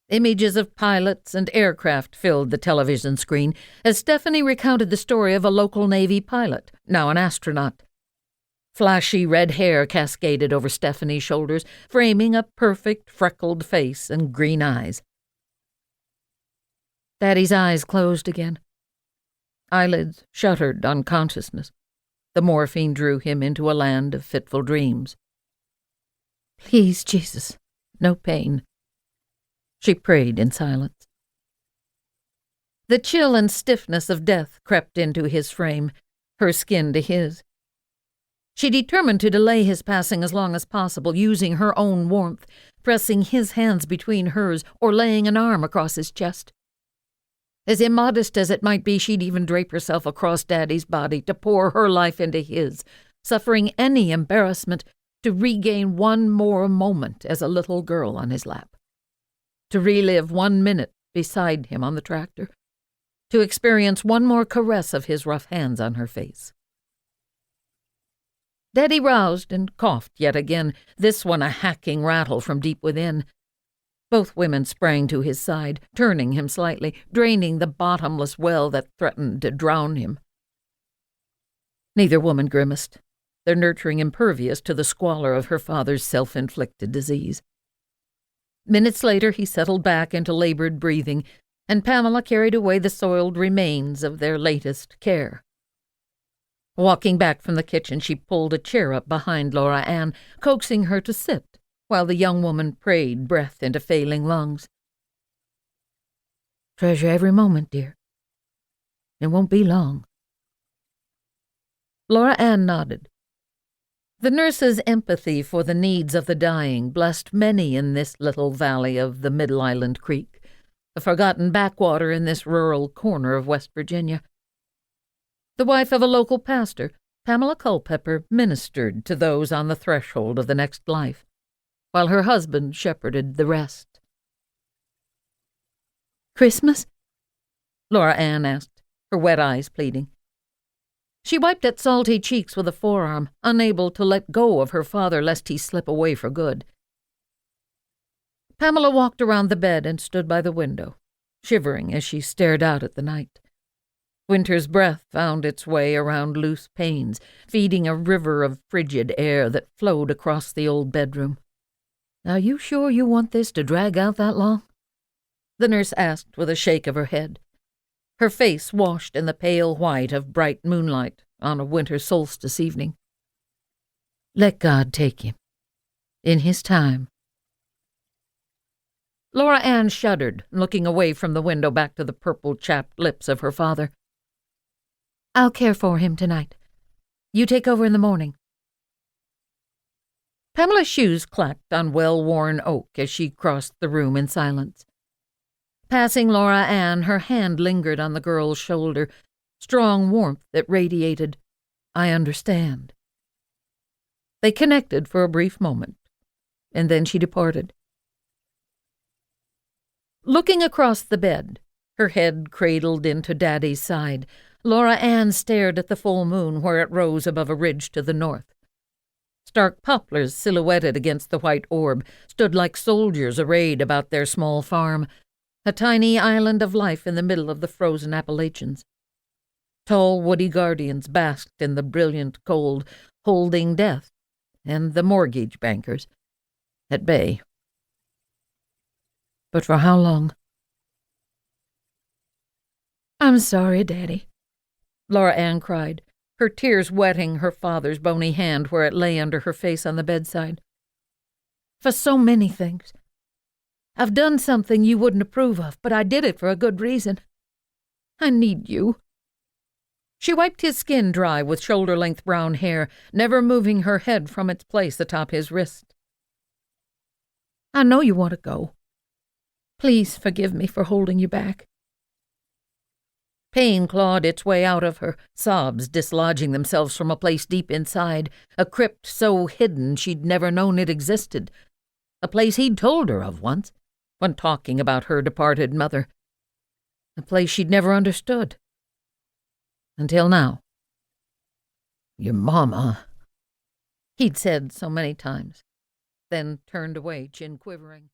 Images of pilots and aircraft filled the television screen as Stephanie recounted the story of a local Navy pilot, now an astronaut. Flashy red hair cascaded over Stephanie's shoulders, framing a perfect freckled face and green eyes. Daddy's eyes closed again. Eyelids shuttered on consciousness. The morphine drew him into a land of fitful dreams. "Please, Jesus, no pain," she prayed in silence. The chill and stiffness of death crept into his frame, her skin to his. She determined to delay his passing as long as possible, using her own warmth, pressing his hands between hers or laying an arm across his chest. As immodest as it might be, she'd even drape herself across Daddy's body to pour her life into his, suffering any embarrassment to regain one more moment as a little girl on his lap, to relive 1 minute beside him on the tractor, to experience one more caress of his rough hands on her face. Daddy roused and coughed yet again, this one a hacking rattle from deep within. Both women sprang to his side, turning him slightly, draining the bottomless well that threatened to drown him. Neither woman grimaced, their nurturing impervious to the squalor of her father's self-inflicted disease. Minutes later he settled back into labored breathing, and Pamela carried away the soiled remains of their latest care. Walking back from the kitchen, she pulled a chair up behind Laura Ann, coaxing her to sit, while the young woman prayed breath into failing lungs. "Treasure every moment, dear. It won't be long." Laura Ann nodded. The nurse's empathy for the needs of the dying blessed many in this little valley of the Middle Island Creek, a forgotten backwater in this rural corner of West Virginia. The wife of a local pastor, Pamela Culpepper ministered to those on the threshold of the next life, while her husband shepherded the rest. "Christmas?" Laura Ann asked, her wet eyes pleading. She wiped at salty cheeks with a forearm, unable to let go of her father lest he slip away for good. Pamela walked around the bed and stood by the window, shivering as she stared out at the night. Winter's breath found its way around loose panes, feeding a river of frigid air that flowed across the old bedroom. "Are you sure you want this to drag out that long?" the nurse asked with a shake of her head. Her face washed in the pale white of bright moonlight on a winter solstice evening. "Let God take him. In his time." Laura Ann shuddered, looking away from the window back to the purple-chapped lips of her father. "I'll care for him tonight. You take over in the morning." Pamela's shoes clacked on well-worn oak as she crossed the room in silence. Passing Laura Ann, her hand lingered on the girl's shoulder, strong warmth that radiated, "I understand." They connected for a brief moment, and then she departed. Looking across the bed, her head cradled into Daddy's side, Laura Ann stared at the full moon where it rose above a ridge to the north. Stark poplars silhouetted against the white orb stood like soldiers arrayed about their small farm, a tiny island of life in the middle of the frozen Appalachians. Tall woody guardians basked in the brilliant cold, holding death and the mortgage bankers at bay. But for how long? "I'm sorry, Daddy," Laura Ann cried, her tears wetting her father's bony hand where it lay under her face on the bedside. "For so many things. I've done something you wouldn't approve of, but I did it for a good reason. I need you." She wiped his skin dry with shoulder-length brown hair, never moving her head from its place atop his wrist. "I know you want to go. Please forgive me for holding you back." Pain clawed its way out of her, sobs dislodging themselves from a place deep inside, a crypt so hidden she'd never known it existed, a place he'd told her of once, when talking about her departed mother, a place she'd never understood. Until now. "Your mama," he'd said so many times, then turned away, chin quivering.